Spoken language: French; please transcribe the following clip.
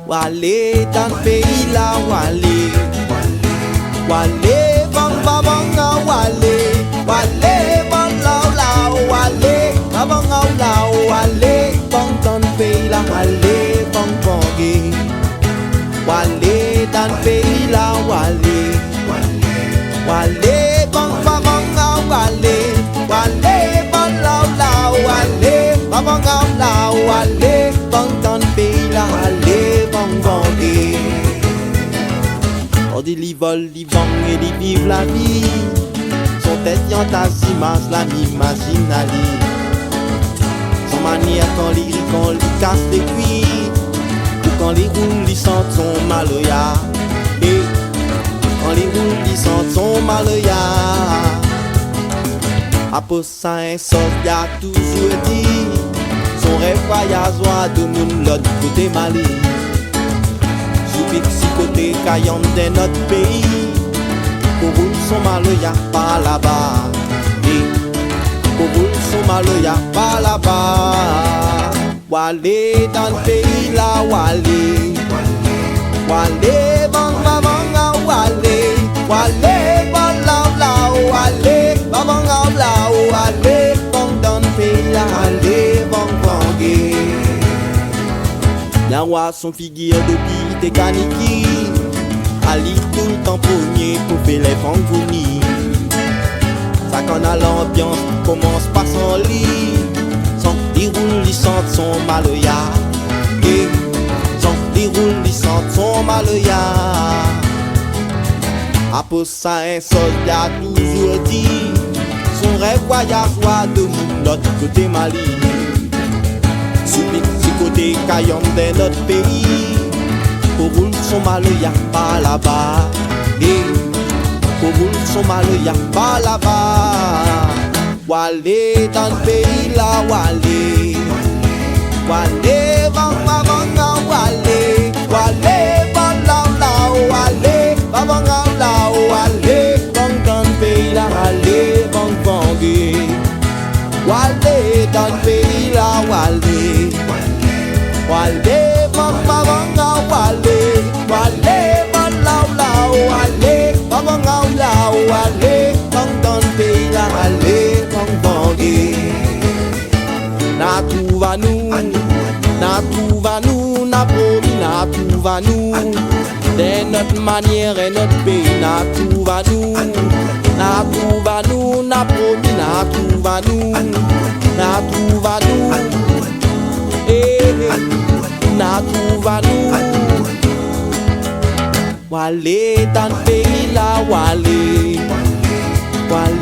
Wale dans le pays là, wale, wale, bang babanga, wale, wale, bang lao lao, wale, babanga lao, wale, bang dans le pays là, wale, bang bangé, wale dans le pays là, wale, wale, bang babanga, wale, wale, bang lao lao, wale, babanga lao, wale, bang dans le pays là, wale. On dit li vol, li vang et li vive la vie. Son tête y'en t'asimas, la m'imagine à li. Son manière quand li casse les cuits. Ou quand li roule, li sent son maloya. Et quand li roule, li sent son maloya. Après ça, un sauce y'a toujours dit. Son rêve voyage de moun l'autre côté Mali. Si côté Cayenne de notre pays, pour roule son maloya pas là-bas. Et pour roule son maloya pas là-bas. Wale dans le pays là, wale, wale, banga banga, wale, wale, banga la, wale, banga la, wale, bang dans le pays là, wale, bang bangé. Y'a roi son figure de bite et kaniki. Ali tout le temps pogné pour faire les fangounis. Ça qu'on a l'ambiance commence par son lit. Sans déroule, il sent son maloya. Et sans déroule, il sent son maloya. Après ça, un soldat toujours dit. Son rêve voyage de l'autre côté Mali. Côté Cayenne de notre pays, pour roule son maloya pas là-bas. Et pour roule son maloya pas là-bas. Wale dans le pays là, wale, wale, banga banga, wale, wale, banga la, wale, banga la, wale, bang dans le pays là, wale, bang bangé. Wale dans le pays là, wale. Wale, mama banga, wale, wale, bala la, wale, babanga la, wale, bang dans le pays là, wale, bang bangé. Na trouva nous, na promis, na trouva nous, de notre manière et notre pays, na trouva nous, na promis, na trouva nous, na trouva nous. Wale dans le pays là, wale, wale.